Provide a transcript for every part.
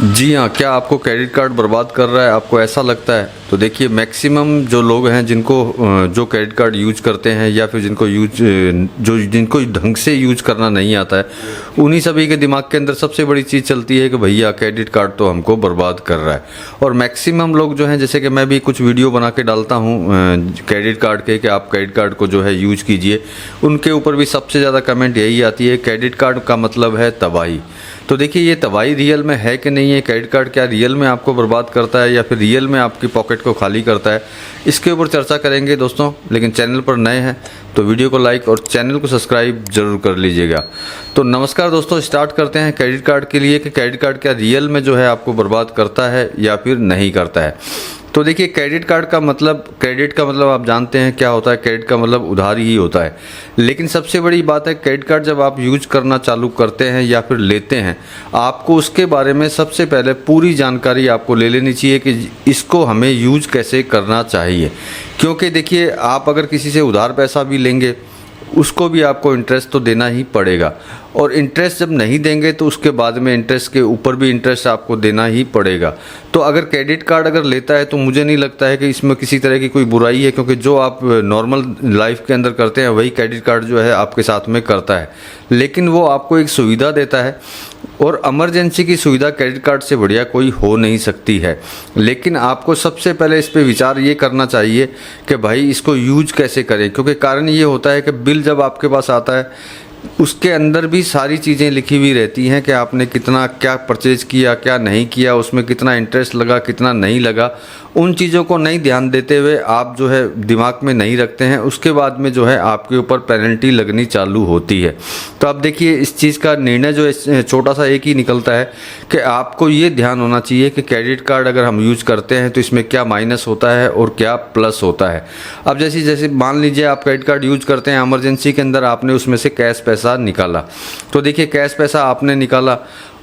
जी हाँ, क्या आपको क्रेडिट कार्ड बर्बाद कर रहा है, आपको ऐसा लगता है? तो देखिए मैक्सिमम जो लोग हैं जिनको जो क्रेडिट कार्ड यूज़ करते हैं या फिर जिनको ढंग से यूज करना नहीं आता है, उन्हीं सभी के दिमाग के अंदर सबसे बड़ी चीज़ चलती है कि भैया क्रेडिट कार्ड तो हमको बर्बाद कर रहा है। और मैक्सिमम लोग जो हैं, जैसे कि मैं भी कुछ वीडियो बना के डालता हूँ क्रेडिट कार्ड के कि आप क्रेडिट कार्ड को जो है यूज कीजिए, उनके ऊपर भी सबसे ज़्यादा कमेंट यही आती है, क्रेडिट कार्ड का मतलब है तबाही। तो देखिए ये तबाही रियल में है कि नहीं है, क्रेडिट कार्ड क्या रियल में आपको बर्बाद करता है या फिर रियल में आपकी पॉकेट को खाली करता है, इसके ऊपर चर्चा करेंगे दोस्तों। लेकिन चैनल पर नए हैं तो वीडियो को लाइक और चैनल को सब्सक्राइब जरूर कर लीजिएगा। तो नमस्कार दोस्तों, स्टार्ट करते हैं क्रेडिट कार्ड के लिए कि क्रेडिट कार्ड क्या रियल में जो है आपको बर्बाद करता है या फिर नहीं करता है। तो देखिए क्रेडिट का मतलब आप जानते हैं क्या होता है। क्रेडिट का मतलब उधारी ही होता है। लेकिन सबसे बड़ी बात है, क्रेडिट कार्ड जब आप यूज करना चालू करते हैं या फिर लेते हैं, आपको उसके बारे में सबसे पहले पूरी जानकारी आपको ले लेनी चाहिए कि इसको हमें यूज कैसे करना चाहिए। क्योंकि देखिए आप अगर किसी से उधार पैसा भी लेंगे, उसको भी आपको इंटरेस्ट तो देना ही पड़ेगा, और इंटरेस्ट जब नहीं देंगे तो उसके बाद में इंटरेस्ट के ऊपर भी इंटरेस्ट आपको देना ही पड़ेगा। तो अगर क्रेडिट कार्ड अगर लेता है तो मुझे नहीं लगता है कि इसमें किसी तरह की कोई बुराई है, क्योंकि जो आप नॉर्मल लाइफ के अंदर करते हैं वही क्रेडिट कार्ड जो है आपके साथ में करता है। लेकिन वो आपको एक सुविधा देता है, और इमरजेंसी की सुविधा क्रेडिट कार्ड से बढ़िया कोई हो नहीं सकती है। लेकिन आपको सबसे पहले इस पे विचार ये करना चाहिए कि भाई इसको यूज कैसे करें, क्योंकि कारण ये होता है कि बिल जब आपके पास आता है उसके अंदर भी सारी चीज़ें लिखी हुई रहती हैं कि आपने कितना क्या परचेज किया, क्या नहीं किया, उसमें कितना इंटरेस्ट लगा, कितना नहीं लगा। उन चीज़ों को नहीं ध्यान देते हुए आप जो है दिमाग में नहीं रखते हैं, उसके बाद में जो है आपके ऊपर पेनल्टी लगनी चालू होती है। तो आप देखिए इस चीज़ का निर्णय जो है छोटा सा एक ही निकलता है कि आपको ये ध्यान होना चाहिए कि क्रेडिट कार्ड अगर हम यूज करते हैं तो इसमें क्या माइनस होता है और क्या प्लस होता है। अब जैसे मान लीजिए आप क्रेडिट कार्ड यूज करते हैं, इमरजेंसी के अंदर आपने उसमें से कैश पैसा निकाला। तो देखिए कैश पैसा आपने निकाला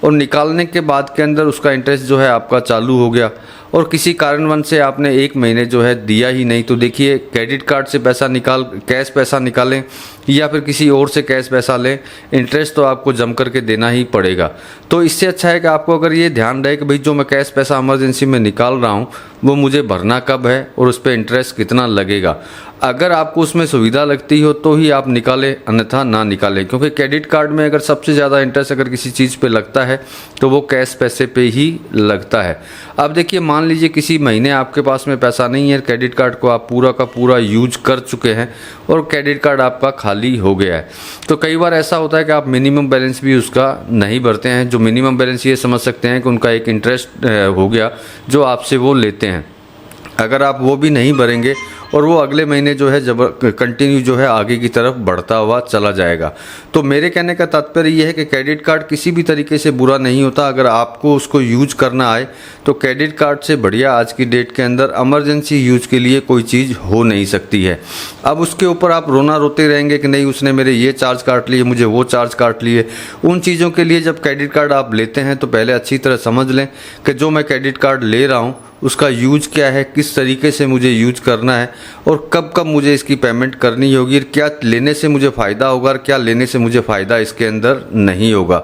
और निकालने के बाद के अंदर उसका इंटरेस्ट जो है आपका चालू हो गया, और किसी कारणवश से आपने एक महीने जो है दिया ही नहीं। तो देखिए क्रेडिट कार्ड से कैश पैसा निकालें या फिर किसी और से कैश पैसा लें, इंटरेस्ट तो आपको जम करके देना ही पड़ेगा। तो इससे अच्छा है कि आपको अगर ये ध्यान रहे कि भाई जो मैं कैश पैसा इमरजेंसी में निकाल रहा हूँ वो मुझे भरना कब है और उस पर इंटरेस्ट कितना लगेगा। अगर आपको उसमें सुविधा लगती हो तो ही आप निकालें, अन्यथा ना निकालें। क्योंकि क्रेडिट कार्ड में अगर सबसे ज़्यादा इंटरेस्ट अगर किसी चीज़ पे लगता है तो वो कैश पैसे पे ही लगता है। अब देखिए मान लीजिए किसी महीने आपके पास में पैसा नहीं है, क्रेडिट कार्ड को आप पूरा का पूरा यूज कर चुके हैं और क्रेडिट कार्ड आपका खाली हो गया है। तो कई बार ऐसा होता है कि आप मिनिमम बैलेंस भी उसका नहीं भरते हैं। जो मिनिमम बैलेंस ये समझ सकते हैं कि उनका एक इंटरेस्ट हो गया जो आपसे वो लेते हैं। अगर आप वो भी नहीं भरेंगे और वो अगले महीने जो है कंटिन्यू जो है आगे की तरफ बढ़ता हुआ चला जाएगा। तो मेरे कहने का तात्पर्य ये है कि क्रेडिट कार्ड किसी भी तरीके से बुरा नहीं होता। अगर आपको उसको यूज करना आए तो क्रेडिट कार्ड से बढ़िया आज की डेट के अंदर इमरजेंसी यूज के लिए कोई चीज़ हो नहीं सकती है। अब उसके ऊपर आप रोना रोते रहेंगे कि नहीं उसने मेरे ये चार्ज काट लिए, मुझे वो चार्ज काट लिए। उन चीज़ों के लिए जब क्रेडिट कार्ड आप लेते हैं तो पहले अच्छी तरह समझ लें कि जो मैं क्रेडिट कार्ड ले रहा हूँ उसका यूज क्या है, किस तरीके से मुझे यूज करना है और कब कब मुझे इसकी पेमेंट करनी होगी, क्या लेने से मुझे फ़ायदा होगा और क्या लेने से मुझे फ़ायदा इसके अंदर नहीं होगा।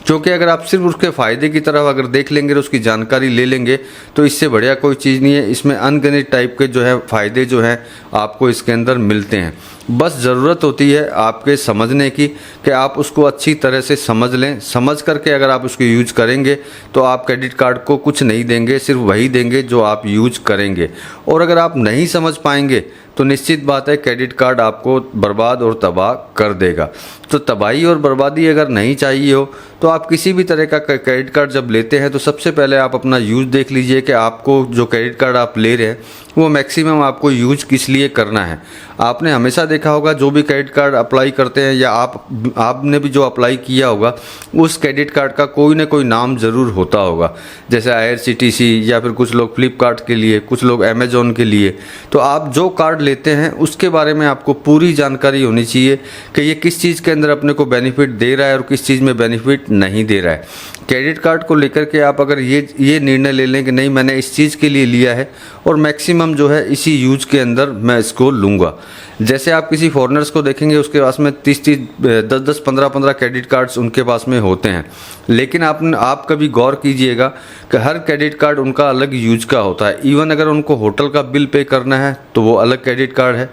क्योंकि अगर आप सिर्फ उसके फ़ायदे की तरफ अगर देख लेंगे और उसकी जानकारी ले लेंगे तो इससे बढ़िया कोई चीज़ नहीं है। इसमें अनगिनत टाइप के जो है फ़ायदे जो हैं आपको इसके अंदर मिलते हैं। बस ज़रूरत होती है आपके समझने की कि आप उसको अच्छी तरह से समझ लें। समझ करके अगर आप उसको यूज करेंगे तो आप क्रेडिट कार्ड को कुछ नहीं देंगे, सिर्फ वही देंगे जो आप यूज करेंगे। और अगर आप नहीं समझ पाएंगे तो निश्चित बात है क्रेडिट कार्ड आपको बर्बाद और तबाह कर देगा। तो तबाही और बर्बादी अगर नहीं चाहिए हो तो आप किसी भी तरह का क्रेडिट कार्ड जब लेते हैं तो सबसे पहले आप अपना यूज देख लीजिए कि आपको जो क्रेडिट कार्ड आप ले रहे हैं वो मैक्सिमम आपको यूज किस लिए करना है। आपने हमेशा देखा होगा जो भी क्रेडिट कार्ड अप्लाई करते हैं या आपने भी जो अप्लाई किया होगा उस क्रेडिट कार्ड का कोई ना कोई नाम ज़रूर होता होगा। जैसे IRCTC या फिर कुछ लोग फ्लिपकार्ट के लिए, कुछ लोग अमेजोन के लिए। तो आप जो कार्ड लेते हैं उसके बारे में आपको पूरी जानकारी होनी चाहिए कि ये किस चीज़ के अंदर अंदर अपने को बेनिफिट दे रहा है और किस चीज़ में बेनिफिट नहीं दे रहा है। क्रेडिट कार्ड को लेकर के आप अगर ये निर्णय ले लें कि नहीं मैंने इस चीज़ के लिए लिया है और मैक्सिमम जो है इसी यूज के अंदर मैं इसको लूँगा। जैसे आप किसी फॉरेनर्स को देखेंगे उसके पास में 30-30, 10-10, 15-15 क्रेडिट कार्ड्स उनके पास में होते हैं, लेकिन आप कभी गौर कीजिएगा कि हर क्रेडिट कार्ड उनका अलग यूज का होता है। इवन अगर उनको होटल का बिल पे करना है तो वो अलग क्रेडिट कार्ड है,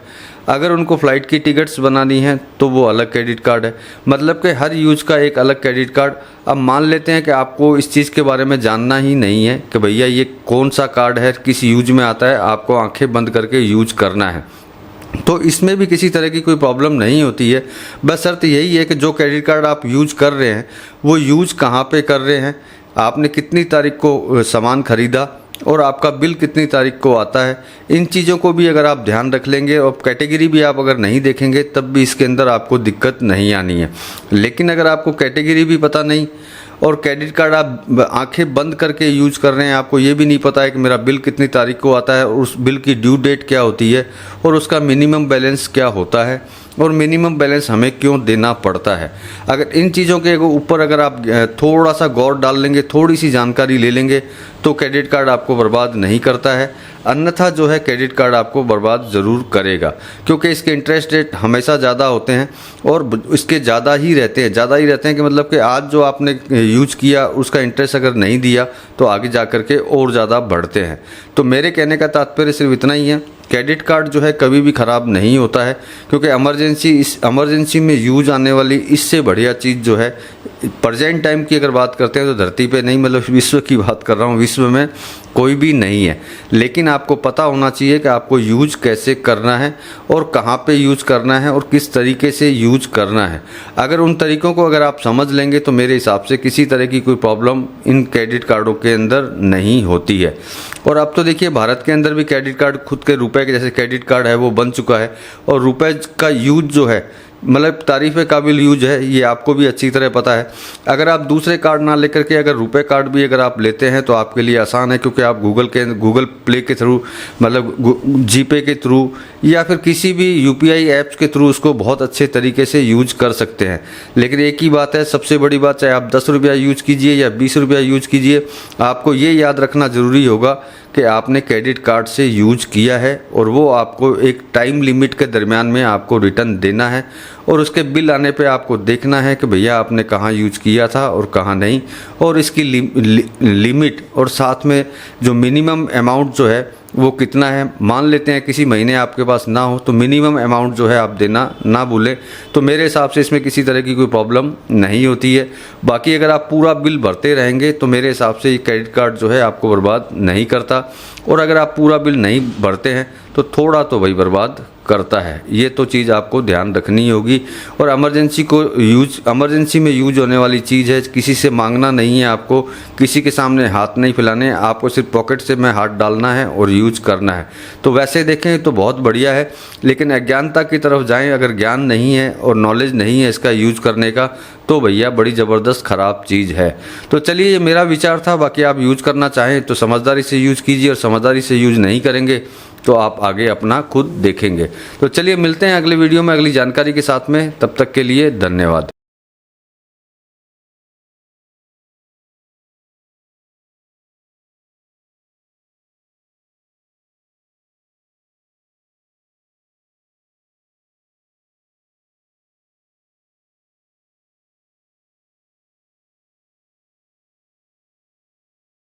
अगर उनको फ़्लाइट की टिकट्स बनानी है तो वो अलग क्रेडिट कार्ड है। मतलब कि हर यूज का एक अलग क्रेडिट कार्ड। अब मान लेते हैं कि आपको इस चीज़ के बारे में जानना ही नहीं है कि भैया ये कौन सा कार्ड है, किस यूज में आता है, आपको आंखें बंद करके यूज करना है, तो इसमें भी किसी तरह की कोई प्रॉब्लम नहीं होती है। बस शर्त यही है कि जो क्रेडिट कार्ड आप यूज कर रहे हैं वो यूज कहाँ पे कर रहे हैं, आपने कितनी तारीख को सामान ख़रीदा और आपका बिल कितनी तारीख को आता है। इन चीज़ों को भी अगर आप ध्यान रख लेंगे और कैटेगरी भी आप अगर नहीं देखेंगे तब भी इसके अंदर आपको दिक्कत नहीं आनी है। लेकिन अगर आपको कैटेगरी भी पता नहीं और क्रेडिट कार्ड आप आंखें बंद करके यूज कर रहे हैं, आपको ये भी नहीं पता है कि मेरा बिल कितनी तारीख को आता है और उस बिल की ड्यू डेट क्या होती है और उसका मिनिमम बैलेंस क्या होता है और मिनिमम बैलेंस हमें क्यों देना पड़ता है, अगर इन चीज़ों के ऊपर अगर आप थोड़ा सा गौर डाल लेंगे, थोड़ी सी जानकारी ले लेंगे तो क्रेडिट कार्ड आपको बर्बाद नहीं करता है। अन्यथा जो है क्रेडिट कार्ड आपको बर्बाद ज़रूर करेगा, क्योंकि इसके इंटरेस्ट रेट हमेशा ज़्यादा होते हैं और इसके ज़्यादा ही रहते हैं कि मतलब कि आज जो आपने यूज किया उसका इंटरेस्ट अगर नहीं दिया तो आगे जा कर के और ज़्यादा बढ़ते हैं। तो मेरे कहने का तात्पर्य सिर्फ इतना ही है, क्रेडिट कार्ड जो है कभी भी ख़राब नहीं होता है, क्योंकि इमरजेंसी में यूज आने वाली इससे बढ़िया चीज़ जो है प्रेजेंट टाइम की अगर बात करते हैं तो धरती पे नहीं, मतलब विश्व की बात कर रहा हूँ, विश्व में कोई भी नहीं है। लेकिन आपको पता होना चाहिए कि आपको यूज कैसे करना है और कहाँ पे यूज करना है और किस तरीके से यूज करना है। अगर उन तरीक़ों को अगर आप समझ लेंगे तो मेरे हिसाब से किसी तरह की कोई प्रॉब्लम इन क्रेडिट कार्डों के अंदर नहीं होती है। और अब तो देखिए भारत के अंदर भी क्रेडिट कार्ड खुद के रुपए के जैसे क्रेडिट कार्ड है वो बन चुका है और रुपए का यूज जो है मतलब तारीफ़ काबिल यूज है, ये आपको भी अच्छी तरह पता है। अगर आप दूसरे कार्ड ना लेकर के अगर रुपए कार्ड भी अगर आप लेते हैं तो आपके लिए आसान है, क्योंकि आप गूगल प्ले के थ्रू मतलब जीपे के थ्रू या फिर किसी भी यूपीआई ऐप्स के थ्रू उसको बहुत अच्छे तरीके से यूज कर सकते हैं। लेकिन एक ही बात है, सबसे बड़ी बात, चाहे आप 10 रुपया यूज कीजिए या 20 रुपया यूज कीजिए, आपको ये याद रखना ज़रूरी होगा कि आपने क्रेडिट कार्ड से यूज किया है और वो आपको एक टाइम लिमिट के दरमियान में आपको रिटर्न देना है और उसके बिल आने पे आपको देखना है कि भैया आपने कहाँ यूज किया था और कहाँ नहीं, और इसकी लिमिट और साथ में जो मिनिमम अमाउंट जो है वो कितना है। मान लेते हैं किसी महीने आपके पास ना हो तो मिनिमम अमाउंट जो है आप देना ना भूलें, तो मेरे हिसाब से इसमें किसी तरह की कोई प्रॉब्लम नहीं होती है। बाकी अगर आप पूरा बिल भरते रहेंगे तो मेरे हिसाब से ये क्रेडिट कार्ड जो है आपको बर्बाद नहीं करता, और अगर आप पूरा बिल नहीं भरते हैं तो थोड़ा तो भाई बर्बाद करता है। ये तो चीज़ आपको ध्यान रखनी होगी। और इमरजेंसी में यूज होने वाली चीज़ है, किसी से मांगना नहीं है, आपको किसी के सामने हाथ नहीं फैलाने, आपको सिर्फ पॉकेट से में हाथ डालना है और यूज करना है। तो वैसे देखें तो बहुत बढ़िया है, लेकिन अज्ञानता की तरफ जाएं, अगर ज्ञान नहीं है और नॉलेज नहीं है इसका यूज करने का तो भैया बड़ी ज़बरदस्त ख़राब चीज़ है। तो चलिए ये मेरा विचार था, बाकी आप यूज करना चाहें तो समझदारी से यूज कीजिए और समझदारी से यूज नहीं करेंगे तो आप आगे अपना खुद देखेंगे। तो चलिए मिलते हैं अगले वीडियो में अगली जानकारी के साथ में, तब तक के लिए धन्यवाद।